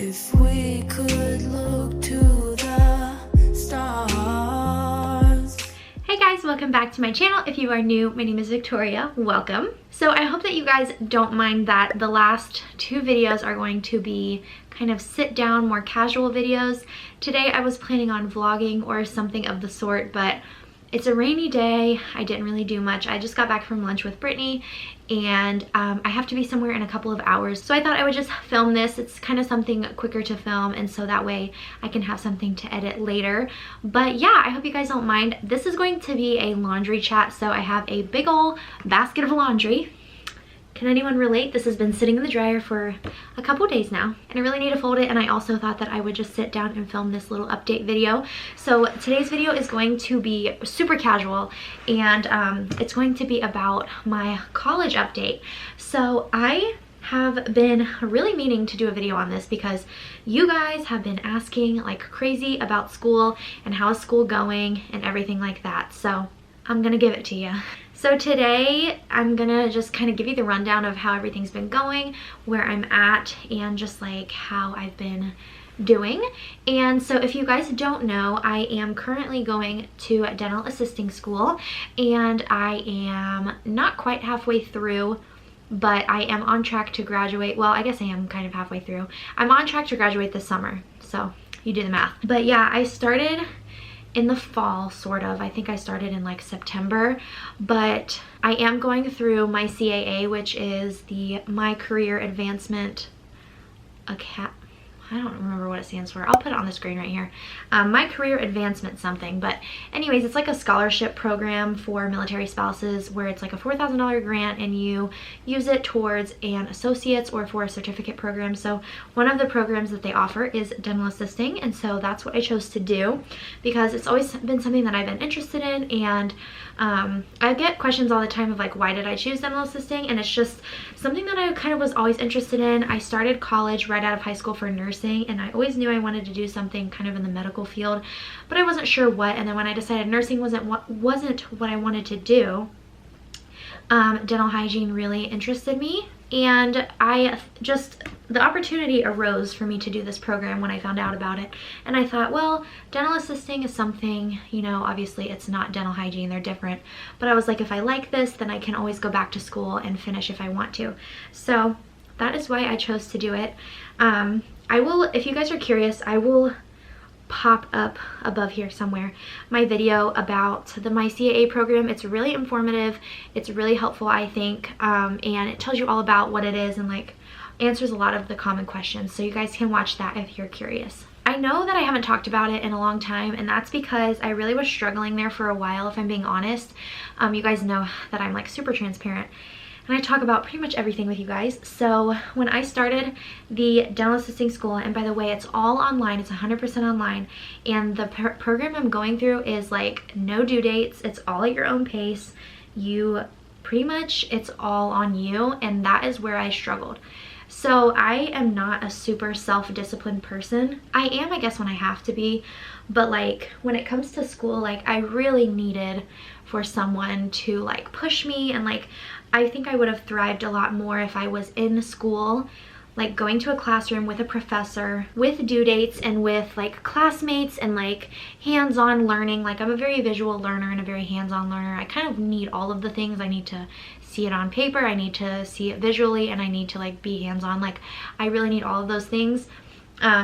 If we could look to the stars. Hey guys, welcome back to my channel. If you are new, my name is Victoria. Welcome. So I hope that you guys don't mind that the last two videos are going to be kind of sit down, more casual videos. Today I was planning on vlogging or something of the sort, but it's a rainy day. I didn't really do much. I just got back from lunch with Brittany and I have to be somewhere in a couple of hours. So I thought I would just film this. It's kind of something quicker to film, and so that way I can have something to edit later. But yeah, I hope you guys don't mind. This is going to be a laundry chat. So I have a big ol' basket of laundry. Can anyone relate? This has been sitting in the dryer for a couple days now and I really need to fold it, and I also thought that I would just sit down and film this little update video. So today's video is going to be super casual, and it's going to be about my college update. So I have been really meaning to do a video on this because you guys have been asking like crazy about school and how is school going and everything like that. So I'm gonna give it to you. So today I'm gonna just kind of give you the rundown of how everything's been going, where I'm at, and just like how I've been doing. And so if you guys don't know, I am currently going to dental assisting school, and I am not quite halfway through, but I am on track to graduate. Well, I guess I am kind of halfway through. I'm on track to graduate this summer, so you do the math. But yeah, I started in the fall, sort of. I think I started in like September, but I am going through MYCAA, which is the My Career Advancement I don't remember what it stands for. I'll put it on the screen right here. My Career Advancement something. But anyways, it's like a scholarship program for military spouses where it's like a $4,000 grant and you use it towards an associate's or for a certificate program. So one of the programs that they offer is dental assisting, and so that's what I chose to do because it's always been something that I've been interested in. And I get questions all the time of like, why did I choose dental assisting? And it's just something that I kind of was always interested in. I started college right out of high school for nursing, and I always knew I wanted to do something kind of in the medical field, but I wasn't sure what. And then when I decided nursing wasn't what I wanted to do, dental hygiene really interested me, and the opportunity arose for me to do this program when I found out about it. And I thought, well, dental assisting is something, you know, obviously it's not dental hygiene, they're different, but I was like, if I like this, then I can always go back to school and finish if I want to. So that is why I chose to do it. I will, if you guys are curious, I will pop up above here somewhere my video about the MYCAA program. It's really informative, it's really helpful, I think, and it tells you all about what it is and like answers a lot of the common questions, so you guys can watch that if you're curious. I know that I haven't talked about it in a long time, and that's because I really was struggling there for a while, if I'm being honest. You guys know that I'm like super transparent and I talk about pretty much everything with you guys. So when I started the dental assisting school, and by the way, it's all online, it's 100% online, and the program I'm going through is like no due dates, it's all at your own pace. You pretty much, it's all on you, and that is where I struggled. So I am not a super self-disciplined person. I am, I guess, when I have to be, but like when it comes to school, like I really needed for someone to like push me, and like I think I would have thrived a lot more if I was in school, like going to a classroom with a professor, with due dates, and with like classmates, and like hands-on learning. Like I'm a very visual learner and a very hands-on learner. I kind of need all of the things. I need to see it on paper, I need to see it visually, and I need to like be hands-on. Like I really need all of those things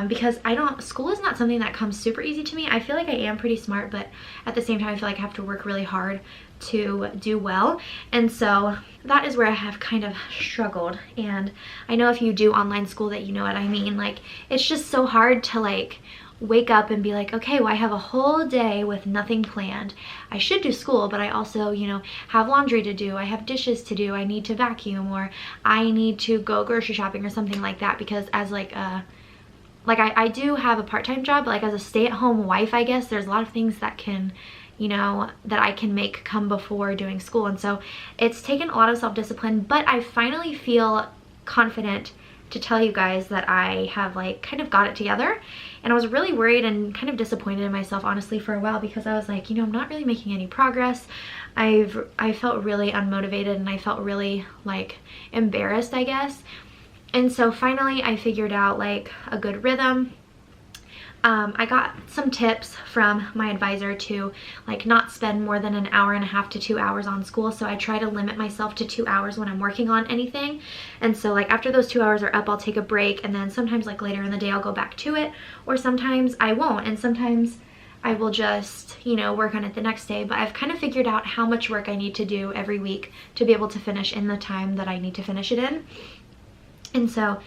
because school is not something that comes super easy to me. I feel like I am pretty smart, but at the same time I feel like I have to work really hard to do well, and so that is where I have kind of struggled. And I know if you do online school that you know what I mean. Like it's just so hard to like wake up and be like, okay, well I have a whole day with nothing planned. I should do school, but I also, you know, have laundry to do, I have dishes to do, I need to vacuum, or I need to go grocery shopping or something like that. Because as like I do have a part-time job, but like as a stay-at-home wife, I guess there's a lot of things that can, you know, that I can make come before doing school. And so it's taken a lot of self-discipline, but I finally feel confident to tell you guys that I have like kind of got it together. And I was really worried and kind of disappointed in myself, honestly, for a while, because I was like, you know, I'm not really making any progress. I felt really unmotivated, and I felt really like embarrassed, I guess. And so finally I figured out like a good rhythm. I got some tips from my advisor to like not spend more than an hour and a half to 2 hours on school. So I try to limit myself to 2 hours when I'm working on anything. And so like after those 2 hours are up, I'll take a break, and then sometimes like later in the day I'll go back to it, or sometimes I won't, and sometimes I will just, you know, work on it the next day. But I've kind of figured out how much work I need to do every week to be able to finish in the time that I need to finish it in. And so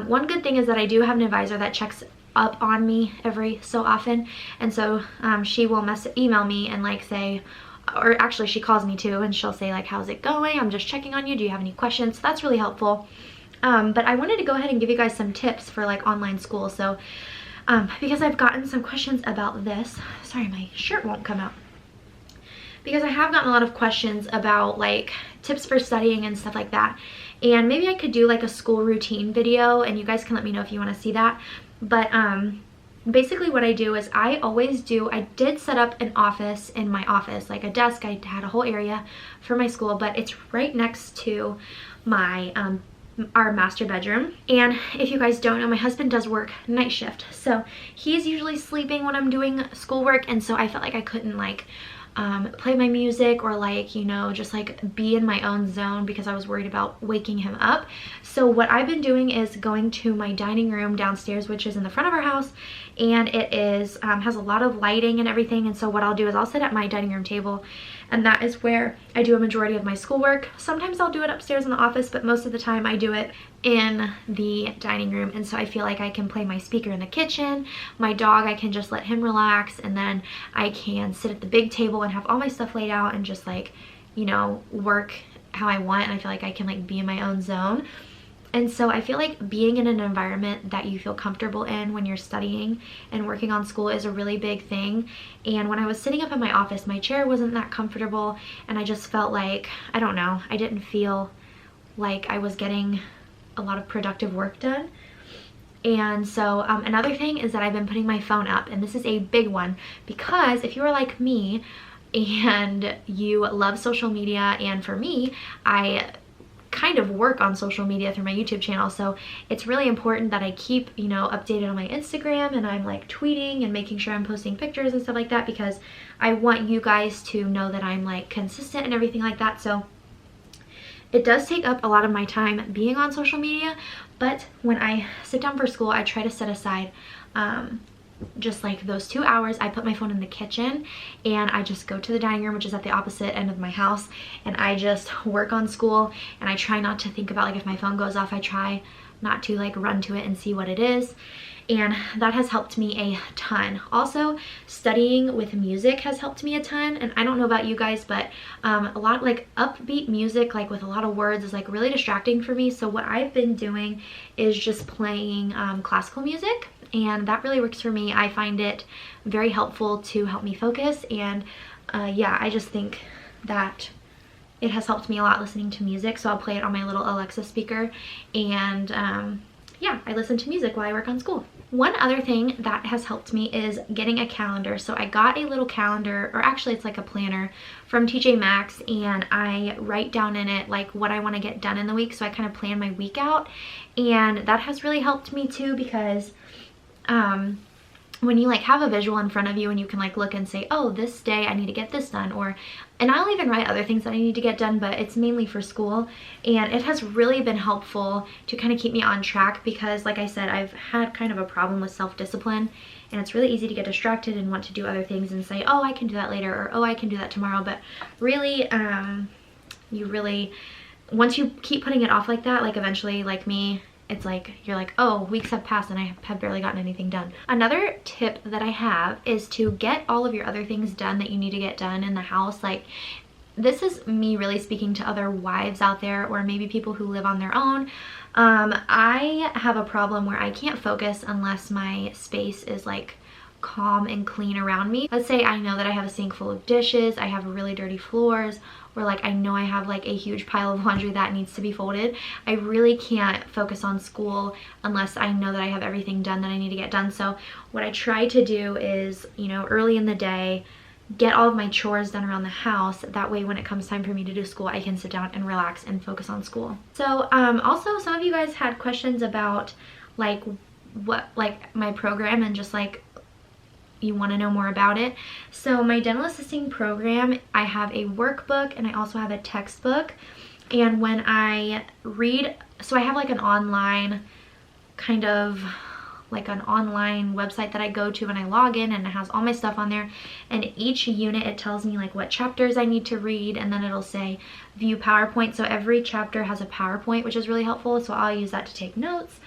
one good thing is that I do have an advisor that checks up on me every so often, and so she will email me and like say, or actually she calls me too, and she'll say like, how's it going? I'm just checking on you. Do you have any questions? So that's really helpful. But I wanted to go ahead and give you guys some tips for like online school. So because I've gotten some questions about this. Sorry, my shirt won't come out. Because I have gotten a lot of questions about like tips for studying and stuff like that. And maybe I could do like a school routine video, and you guys can let me know if you want to see that. But basically what I do is I did set up an office in my office, like a desk. I had a whole area for my school, but it's right next to my our master bedroom. And if you guys don't know, my husband does work night shift, so he's usually sleeping when I'm doing schoolwork, and so I felt like I couldn't like play my music or like, you know, just like be in my own zone because I was worried about waking him up. So what I've been doing is going to my dining room downstairs, which is in the front of our house, and it is has a lot of lighting and everything. And so what I'll do is I'll sit at my dining room table, and that is where I do a majority of my schoolwork. Sometimes I'll do it upstairs in the office, but most of the time I do it in the dining room. And so I feel like I can play my speaker in the kitchen. My dog, I can just let him relax, and then I can sit at the big table and have all my stuff laid out and just like, you know, work how I want. And I feel like I can like be in my own zone. And so I feel like being in an environment that you feel comfortable in when you're studying and working on school is a really big thing. And when I was sitting up in my office, my chair wasn't that comfortable, and I just felt like, I don't know, I didn't feel like I was getting a lot of productive work done. And so another thing is that I've been putting my phone up, and this is a big one, because if you are like me and you love social media, and for me, I kind of work on social media through my YouTube channel, so it's really important that I keep, you know, updated on my Instagram, and I'm like tweeting and making sure I'm posting pictures and stuff like that, because I want you guys to know that I'm like consistent and everything like that. So it does take up a lot of my time being on social media, but when I sit down for school, I try to set aside just like those 2 hours. I put my phone in the kitchen, and I just go to the dining room, which is at the opposite end of my house, and I just work on school. And I try not to think about like if my phone goes off, I try not to like run to it and see what it is. And that has helped me a ton. Also, studying with music has helped me a ton. And I don't know about you guys, but a lot like upbeat music, like with a lot of words, is like really distracting for me. So what I've been doing is just playing classical music, and that really works for me. I find it very helpful to help me focus, and yeah, I just think that it has helped me a lot listening to music. So I'll play it on my little Alexa speaker, and yeah, I listen to music while I work on school. One other thing that has helped me is getting a calendar. So I got a little calendar, or actually it's like a planner from TJ Maxx, and I write down in it like what I want to get done in the week. So I kind of plan my week out, and that has really helped me too, because when you like have a visual in front of you and you can like look and say, oh, this day I need to get this done, and I'll even write other things that I need to get done, but it's mainly for school. And it has really been helpful to kind of keep me on track, because like I said, I've had kind of a problem with self-discipline, and it's really easy to get distracted and want to do other things and say, oh, I can do that later, or oh, I can do that tomorrow. But really, once you keep putting it off like that, like eventually, like me, it's like you're like, oh, weeks have passed and I have barely gotten anything done. Another tip that I have is to get all of your other things done that you need to get done in the house. Like, this is me really speaking to other wives out there, or maybe people who live on their own. I have a problem where I can't focus unless my space is like calm and clean around me. Let's say I know that I have a sink full of dishes, I have really dirty floors, or like I know I have like a huge pile of laundry that needs to be folded. I really can't focus on school unless I know that I have everything done that I need to get done. So what I try to do is, you know, early in the day, get all of my chores done around the house. That way when it comes time for me to do school, I can sit down and relax and focus on school. So also some of you guys had questions about like what, like my program, and just like you want to know more about it. So my dental assisting program, I have a workbook and I also have a textbook. And when I read, so I have like an online kind of like an online website that I go to and I log in, and it has all my stuff on there, and each unit it tells me like what chapters I need to read, and then it'll say view PowerPoint. So every chapter has a PowerPoint, which is really helpful, so I'll use that to take notes.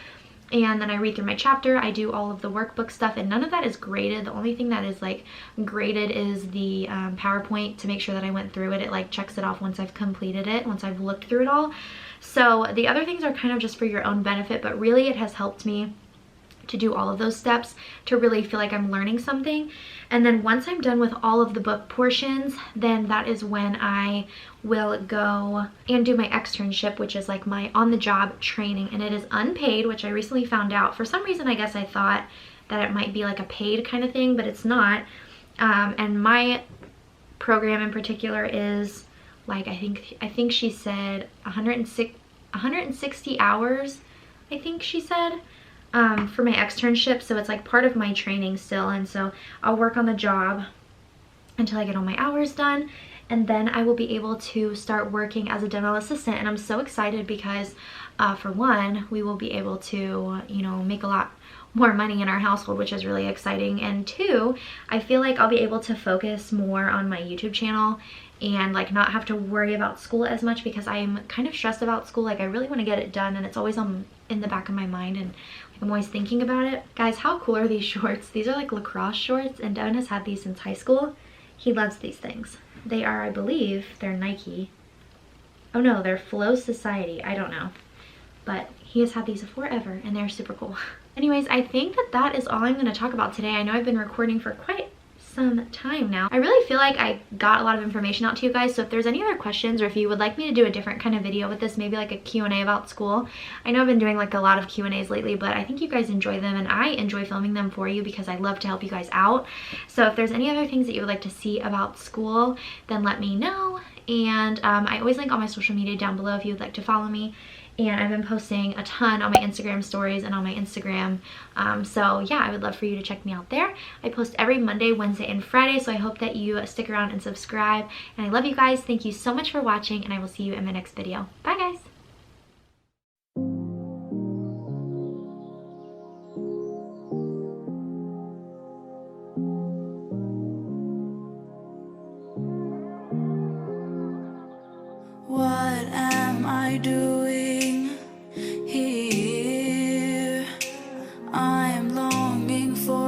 And then I read through my chapter, I do all of the workbook stuff, and none of that is graded. The only thing that is like graded is the PowerPoint, to make sure that I went through it. It like checks it off once I've completed it, once I've looked through it all. So the other things are kind of just for your own benefit, but really it has helped me to do all of those steps to really feel like I'm learning something. And then once I'm done with all of the book portions, then that is when I will go and do my externship, which is like my on-the-job training, and it is unpaid, which I recently found out. For some reason, I guess I thought that it might be like a paid kind of thing, but it's not. And my program in particular is like, I think she said 160 hours, I think she said, for my externship. So it's like part of my training still, and so I'll work on the job until I get all my hours done, and then I will be able to start working as a dental assistant. And I'm so excited because for one, we will be able to, you know, make a lot more money in our household, which is really exciting, and two, I feel like I'll be able to focus more on my YouTube channel and like not have to worry about school as much, because I'm kind of stressed about school. Like I really want to get it done, and it's always in the back of my mind, and I'm always thinking about it. Guys, how cool are these shorts? These are like lacrosse shorts, and Devin has had these since high school. He loves these things. They are, I believe, they're Nike. Oh no, they're Flow Society. I don't know. But he has had these forever, and they're super cool. Anyways, I think that is all I'm going to talk about today. I know I've been recording for quite some time now. I really feel like I got a lot of information out to you guys, so if there's any other questions, or if you would like me to do a different kind of video with this, maybe like a Q&A about school. I know I've been doing like a lot of Q&As lately, but I think you guys enjoy them, and I enjoy filming them for you because I love to help you guys out. So if there's any other things that you would like to see about school, then let me know. And I always link all my social media down below if you would like to follow me. And I've been posting a ton on my Instagram stories and on my Instagram. So yeah, I would love for you to check me out there. I post every Monday, Wednesday, and Friday, so I hope that you stick around and subscribe. And I love you guys. Thank you so much for watching, and I will see you in my next video. Bye guys!